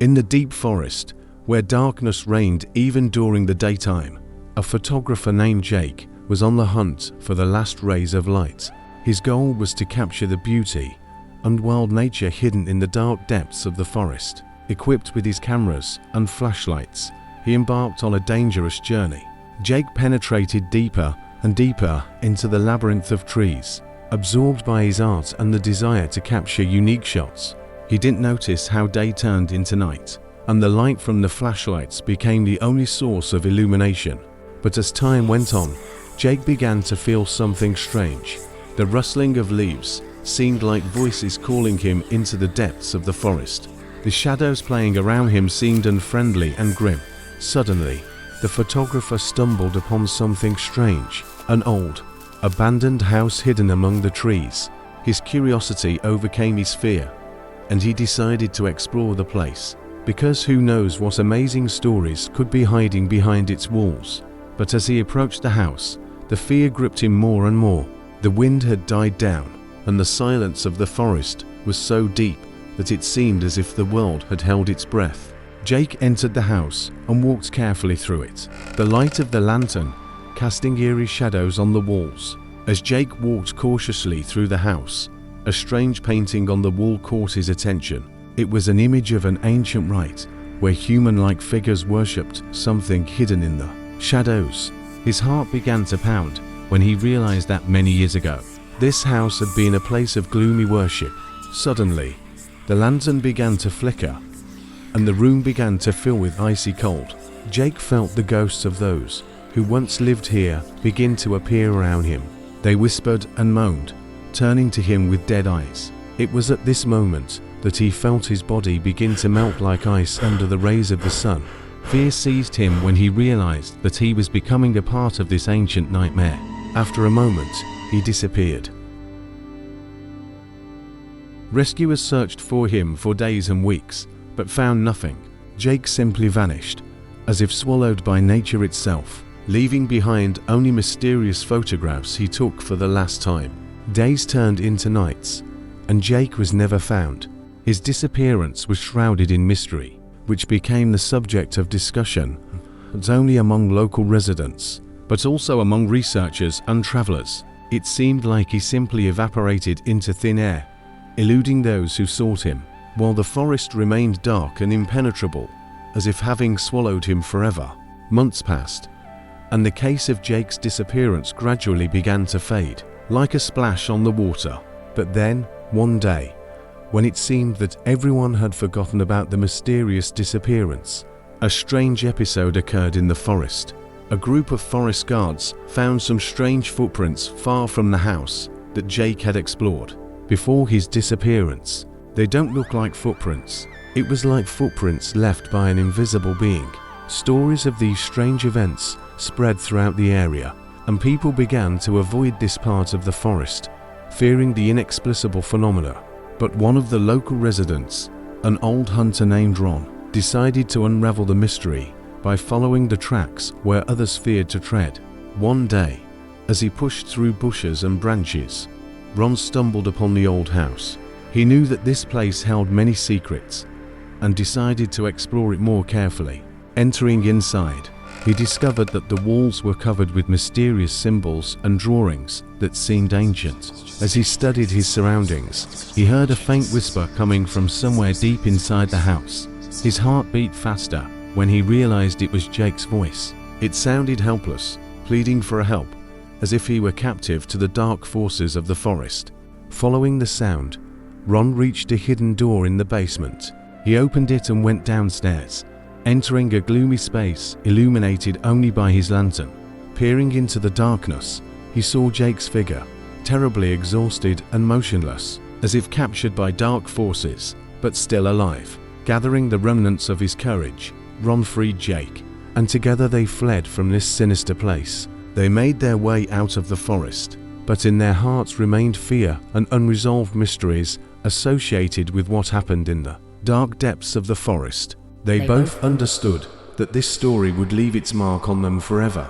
In the deep forest, where darkness reigned even during the daytime, a photographer named Jake was on the hunt for the last rays of light. His goal was to capture the beauty and wild nature hidden in the dark depths of the forest. Equipped with his cameras and flashlights, he embarked on a dangerous journey. Jake penetrated deeper and deeper into the labyrinth of trees, absorbed by his art and the desire to capture unique shots. He didn't notice how day turned into night, and the light from the flashlights became the only source of illumination. But as time went on, Jake began to feel something strange. The rustling of leaves seemed like voices calling him into the depths of the forest. The shadows playing around him seemed unfriendly and grim. Suddenly, the photographer stumbled upon something strange, an old, abandoned house hidden among the trees. His curiosity overcame his fear, and he decided to explore the place, because who knows what amazing stories could be hiding behind its walls. But as he approached the house, the fear gripped him more and more. The wind had died down, and the silence of the forest was so deep that it seemed as if the world had held its breath. Jake entered the house and walked carefully through it, the light of the lantern casting eerie shadows on the walls. As Jake walked cautiously through the house, a strange painting on the wall caught his attention. It was an image of an ancient rite where human-like figures worshipped something hidden in the shadows. His heart began to pound when he realized that many years ago, this house had been a place of gloomy worship. Suddenly, the lantern began to flicker, and the room began to fill with icy cold. Jake felt the ghosts of those who once lived here begin to appear around him. They whispered and moaned, turning to him with dead eyes. It was at this moment that he felt his body begin to melt like ice under the rays of the sun. Fear seized him when he realized that he was becoming a part of this ancient nightmare. After a moment, he disappeared. Rescuers searched for him for days and weeks, but found nothing. Jake simply vanished, as if swallowed by nature itself, leaving behind only mysterious photographs he took for the last time. Days turned into nights, and Jake was never found. His disappearance was shrouded in mystery, which became the subject of discussion not only among local residents, but also among researchers and travelers. It seemed like he simply evaporated into thin air, eluding those who sought him, while the forest remained dark and impenetrable, as if having swallowed him forever. Months passed, and the case of Jake's disappearance gradually began to fade, like a splash on the water. But then, one day, when it seemed that everyone had forgotten about the mysterious disappearance, a strange episode occurred in the forest. A group of forest guards found some strange footprints far from the house that Jake had explored. Before his disappearance, they don't look like footprints. It was like footprints left by an invisible being. Stories of these strange events spread throughout the area, and people began to avoid this part of the forest, fearing the inexplicable phenomena. But one of the local residents, an old hunter named Ron, decided to unravel the mystery by following the tracks where others feared to tread. One day, as he pushed through bushes and branches, Ron stumbled upon the old house. He knew that this place held many secrets and decided to explore it more carefully. Entering inside, he discovered that the walls were covered with mysterious symbols and drawings that seemed ancient. As he studied his surroundings, he heard a faint whisper coming from somewhere deep inside the house. His heart beat faster when he realized it was Jake's voice. It sounded helpless, pleading for help, as if he were captive to the dark forces of the forest. Following the sound, Ron reached a hidden door in the basement. He opened it and went downstairs, entering a gloomy space illuminated only by his lantern. Peering into the darkness, he saw Jake's figure, terribly exhausted and motionless, as if captured by dark forces, but still alive. Gathering the remnants of his courage, Ron freed Jake, and together they fled from this sinister place. They made their way out of the forest, but in their hearts remained fear and unresolved mysteries associated with what happened in the dark depths of the forest. They both understood that this story would leave its mark on them forever.